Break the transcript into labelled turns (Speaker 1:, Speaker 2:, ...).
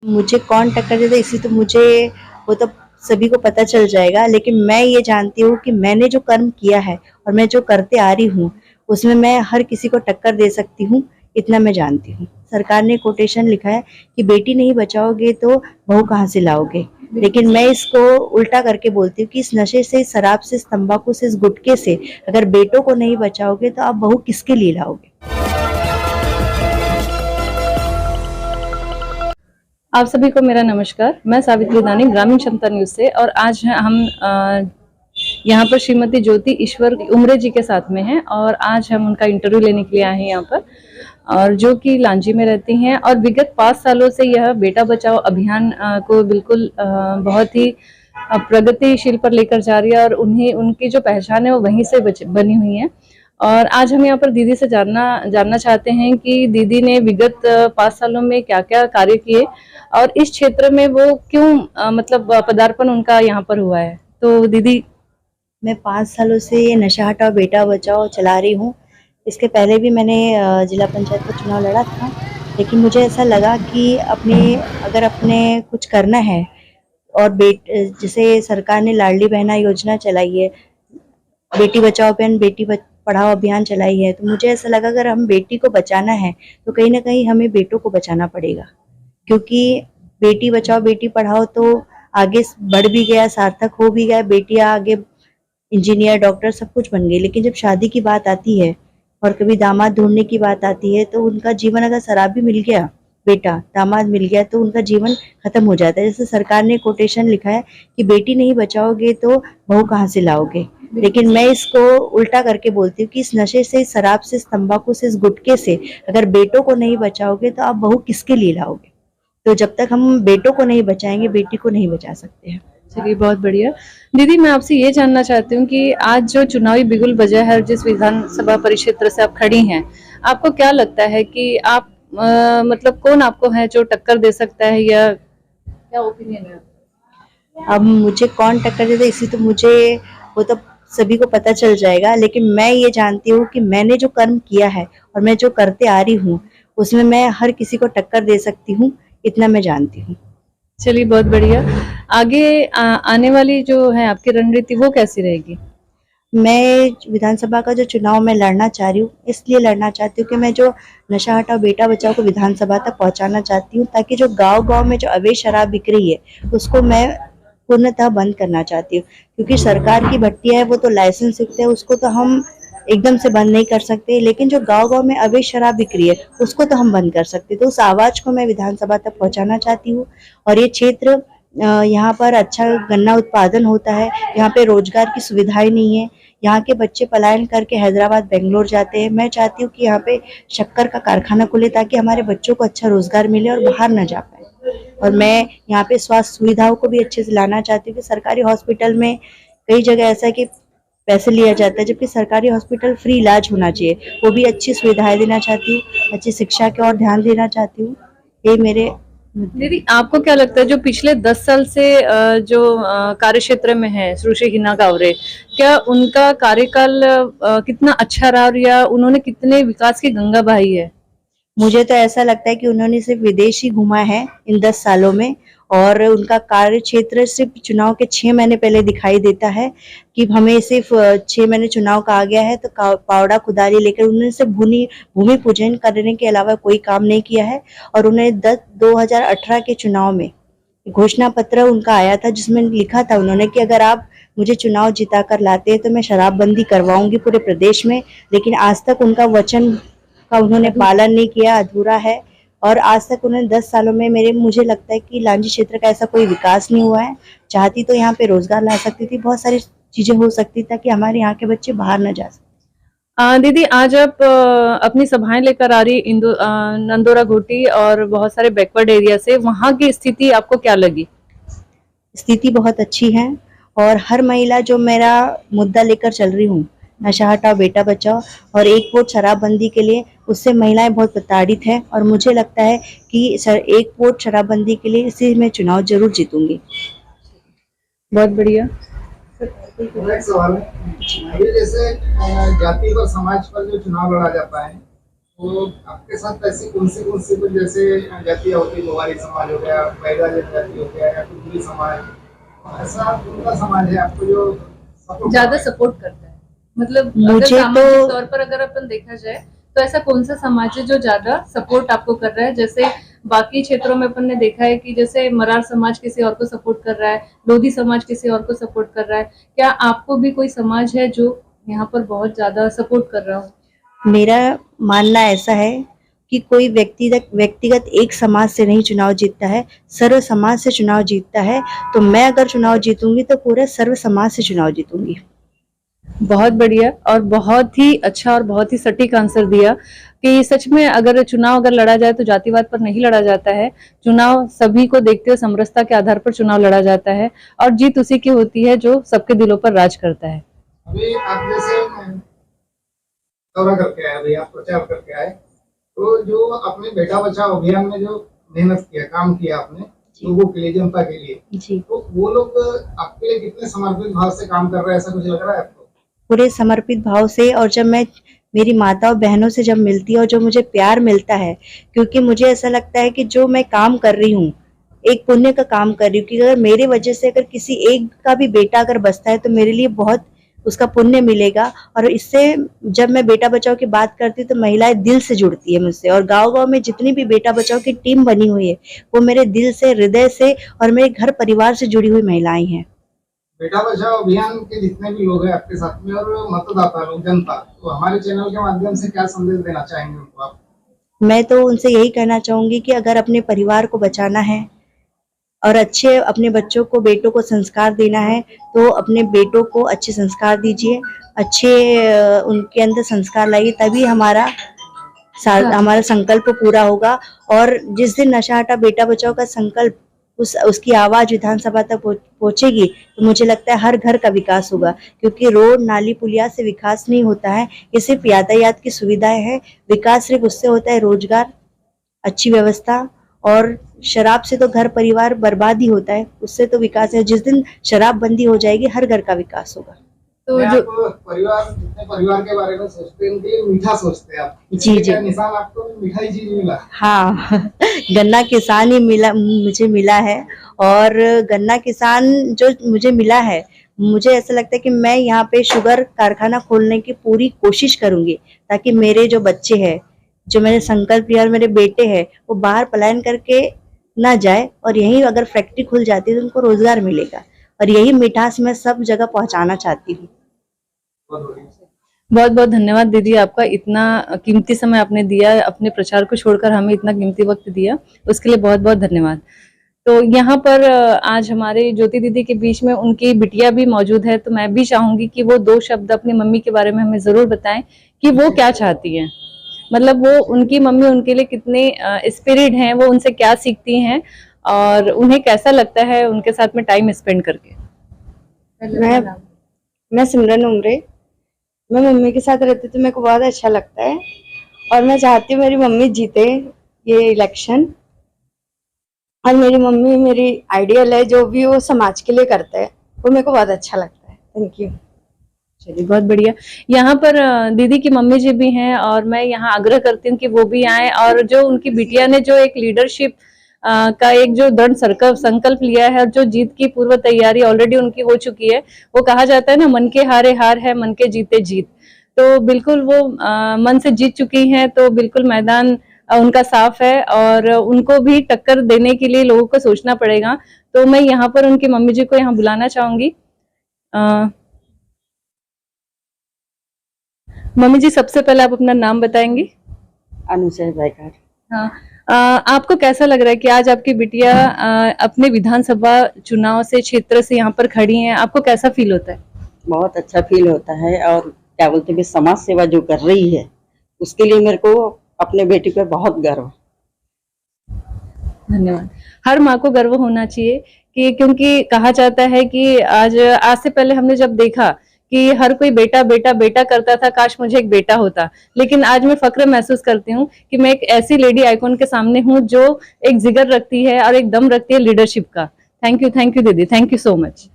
Speaker 1: मुझे कौन टक्कर देता है इसी तो मुझे वो तो सभी को पता चल जाएगा, लेकिन मैं ये जानती हूँ कि मैंने जो कर्म किया है और मैं जो करते आ रही हूँ उसमें मैं हर किसी को टक्कर दे सकती हूँ, इतना मैं जानती हूँ। सरकार ने कोटेशन लिखा है कि बेटी नहीं बचाओगे तो बहू कहाँ से लाओगे, लेकिन मैं इसको उल्टा करके बोलती हूँ कि इस नशे से, इस शराब से, इस तंबाकू से, इस गुटखे से अगर बेटों को नहीं बचाओगे तो आप बहू किसके लिए लाओगे।
Speaker 2: आप सभी को मेरा नमस्कार। मैं सावित्री दानी, ग्रामीण क्षमता न्यूज से। और आज हम यहाँ पर श्रीमती ज्योति ईश्वर उमरे जी के साथ में हैं और आज हम उनका इंटरव्यू लेने के लिए आए हैं यहाँ पर, और जो कि लांजी में रहती हैं और विगत 5 सालों से यह बेटा बचाओ अभियान को बिल्कुल बहुत ही प्रगतिशील पर लेकर जा रही है और उन्हें उनकी जो पहचान है वो वहीं से बनी हुई है। और आज हम यहाँ पर दीदी से जानना चाहते हैं कि दीदी ने विगत 5 सालों में क्या क्या कार्य किए और इस क्षेत्र में वो क्यों मतलब पदार्पण उनका यहाँ पर हुआ है। तो दीदी,
Speaker 1: मैं 5 सालों से ये नशा हटाओ बेटा बचाओ चला रही हूँ। इसके पहले भी मैंने जिला पंचायत का चुनाव लड़ा था, लेकिन मुझे ऐसा लगा कि अगर अपने कुछ करना है और जैसे सरकार ने लाडली बहना योजना चलाई है, बेटी बचाओ अभियान, पढ़ाओ अभियान चलाई है, तो मुझे ऐसा लगा अगर हम बेटी को बचाना है तो कहीं ना कहीं हमें बेटों को बचाना पड़ेगा, क्योंकि बेटी बचाओ बेटी पढ़ाओ तो आगे बढ़ भी गया, सार्थक हो भी गया, बेटियां आगे इंजीनियर, डॉक्टर सब कुछ बन गई। लेकिन जब शादी की बात आती है और कभी दामाद ढूंढने की बात आती है तो उनका जीवन, अगर शराबी मिल गया, बेटा दामाद मिल गया, तो उनका जीवन खत्म हो जाता है। जैसे सरकार ने कोटेशन लिखा है कि बेटी नहीं बचाओगे तो बहू कहाँ से लाओगे, लेकिन मैं इसको उल्टा करके बोलती हूँ कि इस नशे से, इस शराब से, इस तंबाकू से, इस गुटखे से अगर बेटों को नहीं बचाओगे तो आप बहू किसके लिए लाओगे। तो जब तक हम बेटों को नहीं बचाएंगे, बेटी को नहीं बचा सकते हैं।
Speaker 2: चलिए, बहुत बढ़िया। दीदी, मैं आपसे ये जानना चाहती हूँ कि आज जो चुनावी बिगुल बजा है, जिस विधानसभा परिक्षेत्र से आप खड़ी हैं, आपको क्या लगता है कि आप मतलब कौन आपको है जो टक्कर दे सकता है, या क्या ओपिनियन है?
Speaker 1: अब मुझे कौन टक्कर देता है इसी तो मुझे वो तो सभी को पता चल जाएगा, लेकिन मैं ये जानती हूँ कि मैंने जो कर्म किया है और मैं जो करते आ रही हूँ उसमें मैं हर किसी को टक्कर दे सकती हूँ, इतना मैं जानती हूँ।
Speaker 2: चलिए, बहुत बढ़िया। आगे आने वाली जो है आपकी रणनीति, वो कैसी रहेगी?
Speaker 1: मैं विधानसभा का जो चुनाव मैं लड़ना चाह रही हूँ, इसलिए लड़ना चाहती हूँ कि मैं जो नशा हटाओ बेटा बचाओ को विधानसभा तक पहुंचाना चाहती हूँ, ताकि जो गांव-गांव में जो अवैध शराब बिक रही है उसको मैं पूर्णतः बंद करना चाहती हूँ। क्योंकि सरकार की भट्टियां है, वो तो लाइसेंस युक्त है, उसको तो हम एकदम से बंद नहीं कर सकते, लेकिन जो गांव-गांव में अवैध शराब बिक रही है उसको तो हम बंद कर सकते। तो उस आवाज को मैं विधानसभा तक पहुंचाना चाहती हूँ। और ये क्षेत्र, यहाँ पर अच्छा गन्ना उत्पादन होता है, यहाँ पे रोजगार की सुविधाएं नहीं है, यहाँ के बच्चे पलायन करके हैदराबाद, बेंगलोर जाते हैं। मैं चाहती हूँ कि यहाँ पे शक्कर का कारखाना खुले ताकि हमारे बच्चों को अच्छा रोजगार मिले और बाहर न जा पाए। और मैं यहाँ पे स्वास्थ्य सुविधाओं को भी अच्छे से लाना चाहती हूँ कि सरकारी हॉस्पिटल में कई जगह ऐसा है कि पैसे लिया जाता है, जबकि सरकारी हॉस्पिटल फ्री इलाज होना चाहिए, वो भी अच्छी सुविधाएं देना चाहती हूँ, अच्छी शिक्षा की ओर ध्यान देना चाहती हूँ। ये मेरे।
Speaker 2: दीदी, आपको क्या लगता है जो पिछले 10 साल से जो कार्य क्षेत्र में है सुश्री हिना कांवरे, क्या उनका कार्यकाल कितना अच्छा रहा, या उन्होंने कितने विकास की गंगा बहाई है?
Speaker 1: मुझे तो ऐसा लगता है कि उन्होंने सिर्फ विदेश ही घूमा है इन 10 सालों में, और उनका कार्य क्षेत्र सिर्फ चुनाव के 6 महीने पहले दिखाई देता है कि हमें सिर्फ 6 महीने चुनाव का आ गया है तो पावड़ा कुदारी लेकर उन्होंने सिर्फ भूमि पूजन करने के अलावा कोई काम नहीं किया है। और उन्हें 2018 के चुनाव में घोषणा पत्र उनका आया था, जिसमें लिखा था उन्होंने कि अगर आप मुझे चुनाव जिता कर लाते हैं तो मैं शराबबंदी करवाऊंगी पूरे प्रदेश में। लेकिन आज तक उनका वचन का उन्होंने पालन नहीं किया, अधूरा है। और आज तक उन्होंने 10 सालों में मुझे लगता है कि लांजी क्षेत्र का ऐसा कोई विकास नहीं हुआ है। चाहती तो यहाँ पे रोजगार ला सकती थी, बहुत सारी चीजें हो सकती ताकि हमारे यहाँ के बच्चे बाहर न जा सके।
Speaker 2: दीदी, आज आप अपनी सभाएं लेकर आ रही नंदोरा घोटी और बहुत सारे बैकवर्ड एरिया से, वहां की स्थिति आपको क्या लगी?
Speaker 1: स्थिति बहुत अच्छी है, और हर महिला जो मेरा मुद्दा लेकर चल रही हूँ, नशा हटाओ बेटा बचाओ और एक वोट शराबबंदी के लिए, उससे महिलाएं बहुत प्रताड़ित है। और मुझे लगता है कि एक वोट शराबबंदी के लिए इसी में चुनाव जरूर जीतूंगी।
Speaker 2: बहुत बढ़िया।
Speaker 3: एक सवाल है, ये जैसे जाति और समाज पर जो चुनाव लड़ा जाता है, तो आपके साथ ऐसी कौन सी कुछ जैसे जातियाँ होती है, गोवारी समाज हो गया, बैगा जनजाति हो गया या कुंबली समाज, ऐसा कौन सा समाज है आपको जो सपोर्ट
Speaker 2: ज्यादा
Speaker 3: करता है?
Speaker 2: सपोर्ट करता है? मतलब अगर
Speaker 1: मुझे
Speaker 2: सामाजिक
Speaker 1: तो
Speaker 2: तौर पर अगर अपन देखा जाए तो ऐसा कौन सा समाज है जो ज्यादा सपोर्ट आपको कर रहा है? जैसे बाकी क्षेत्रों में अपन ने देखा है कि जैसे मरार समाज किसी और को सपोर्ट कर रहा है, लोधी समाज किसी और को सपोर्ट कर रहा है, क्या आपको भी कोई समाज है जो यहाँ पर बहुत ज्यादा सपोर्ट कर रहा हो?
Speaker 1: मेरा मानना ऐसा है कि कोई व्यक्तिगत एक समाज से नहीं चुनाव जीतता है, सर्व समाज से चुनाव जीतता है। तो मैं अगर चुनाव जीतूंगी तो पूरे सर्व समाज से चुनाव जीतूंगी।
Speaker 2: बहुत बढ़िया और बहुत ही अच्छा और बहुत ही सटीक आंसर दिया कि सच में अगर चुनाव अगर लड़ा जाए तो जातिवाद पर नहीं लड़ा जाता है। चुनाव सभी को देखते हुए समरसता के आधार पर चुनाव लड़ा जाता है और जीत उसी की होती है जो सबके दिलों पर राज करता है।
Speaker 3: अभी आप जैसे दौरा करके आए, अभी आप प्रचार करके आए, तो जो अपने बेटा बचाओ अभियान में जो मेहनत किया, काम किया आपने लोगों के लिए, जनता के लिए,
Speaker 1: जी,
Speaker 3: तो वो लोग आपके लिए कितने समर्पित भाव से काम कर रहे हैं, ऐसा कुछ लग रहा है आपको?
Speaker 1: पूरे समर्पित भाव से। और जब मैं मेरी माता और बहनों से जब मिलती है और जो मुझे प्यार मिलता है, क्योंकि मुझे ऐसा लगता है कि जो मैं काम कर रही हूँ, एक पुण्य का काम कर रही हूँ कि अगर मेरे वजह से अगर किसी एक का भी बेटा अगर बचता है तो मेरे लिए बहुत उसका पुण्य मिलेगा। और इससे जब मैं बेटा बचाओ की बात करती हूँ तो महिलाएं दिल से जुड़ती है मुझसे, और गांव-गांव में जितनी भी बेटा बचाओ की टीम बनी हुई है वो मेरे दिल से, हृदय से और मेरे घर परिवार से जुड़ी हुई महिलाएं हैं।
Speaker 3: बेटा बचाओ अभियान के जितने भी लोग हैं आपके साथ में और मतदाता लोग, जनता, तो हमारे चैनल के माध्यम से क्या संदेश देना चाहेंगे उनको आप?
Speaker 1: मैं तो उनसे यही कहना चाहूंगी कि अगर अपने परिवार को बचाना है और अच्छे अपने बच्चों को, बेटों को संस्कार देना है तो अपने बेटों को अच्छे संस्कार दीजिए, अच्छे उनके अंदर संस्कार लाइए, तभी हमारा संकल्प पूरा होगा। और जिस दिन नशा हटा बेटा बचाओ का संकल्प उसकी आवाज विधानसभा तक पहुंचेगी तो मुझे लगता है हर घर का विकास होगा, क्योंकि रोड, नाली, पुलिया से विकास नहीं होता है, ये सिर्फ यातायात की सुविधाएं हैं। विकास सिर्फ उससे होता है रोजगार, अच्छी व्यवस्था। और शराब से तो घर परिवार बर्बाद ही होता है, उससे तो विकास है। जिस दिन शराब बंदी हो जाएगी हर घर का विकास होगा।
Speaker 3: तो जो परिवार, जितने परिवार के बारे में सोचते हैं उनके लिए मीठा सोचते हैं आप।
Speaker 1: जी जी,
Speaker 3: निशान आपको मीठा ही चीज मिला?
Speaker 1: हाँ गन्ना किसान ही मिला, मुझे मिला है। और गन्ना किसान जो मुझे मिला है, मुझे ऐसा लगता है कि मैं यहाँ पे शुगर कारखाना खोलने की पूरी कोशिश करूंगी, ताकि मेरे जो बच्चे हैं, जो मैंने संकल्प लिया, और मेरे बेटे हैं, वो बाहर पलायन करके ना जाए, और यहीं अगर फैक्ट्री खुल जाती है तो उनको रोजगार मिलेगा। और यही मिठास मैं सब जगह पहुंचाना चाहती हूँ।
Speaker 2: बहुत बहुत धन्यवाद दीदी, आपका इतना कीमती समय आपने दिया, अपने प्रचार को छोड़कर हमें इतना कीमती वक्त दिया, उसके लिए बहुत बहुत धन्यवाद। तो यहाँ पर आज हमारे ज्योति दीदी के बीच में उनकी बिटिया भी मौजूद है, तो मैं भी चाहूंगी कि वो दो शब्द अपनी मम्मी के बारे में हमें जरूर बताएं कि वो क्या चाहती हैं, मतलब वो उनकी मम्मी उनके लिए कितने स्पिरिट हैं, वो उनसे क्या सीखती हैं और उन्हें कैसा लगता है उनके साथ में टाइम स्पेंड करके।
Speaker 4: मैं सिमरन उमरे, मैं मम्मी के साथ रहती तो मेरे को बहुत अच्छा लगता है, और मैं चाहती हूँ मेरी मम्मी जीते ये इलेक्शन। और मेरी मम्मी मेरी आइडियल है, जो भी वो समाज के लिए करता है वो मेरे को बहुत अच्छा लगता है। Thank you.
Speaker 2: चलिए बहुत बढ़िया। यहाँ पर दीदी की मम्मी जी भी हैं और मैं यहाँ आग्रह करती हूँ कि वो भी आए, और जो उनकी बिटिया ने जो एक लीडरशिप का एक जो दृढ़ संकल्प लिया है और जो जीत की पूर्व तैयारी ऑलरेडी उनकी हो चुकी है, वो कहा जाता है ना, मन के हारे हार है, मन के जीते जीत। तो बिल्कुल वो मन से जीत चुकी हैं, तो बिल्कुल मैदान उनका साफ है और उनको भी टक्कर देने के लिए लोगों को सोचना पड़ेगा। तो मैं यहाँ पर उनकी मम्मी जी को यहाँ बुलाना चाहूंगी। मम्मी जी, सबसे पहले आप अपना नाम बताएंगी?
Speaker 4: अनुसय बैकर।
Speaker 2: हाँ, आपको कैसा लग रहा है कि आज आपकी बिटिया अपने विधानसभा चुनाव से, क्षेत्र से यहाँ पर खड़ी हैं, आपको कैसा फील होता है?
Speaker 4: बहुत अच्छा फील होता है, और क्या बोलते हैं, समाज सेवा जो कर रही है उसके लिए मेरे को अपने बेटी पे बहुत गर्व है।
Speaker 2: धन्यवाद। हर माँ को गर्व होना चाहिए कि, क्योंकि कहा जाता है कि आज से पहले हमने जब देखा कि हर कोई बेटा बेटा बेटा करता था, काश मुझे एक बेटा होता, लेकिन आज मैं फक्र महसूस करती हूँ कि मैं एक ऐसी लेडी आइकॉन के सामने हूँ जो एक जिगर रखती है और एक दम रखती है लीडरशिप का। थैंक यू दीदी, थैंक यू सो मच।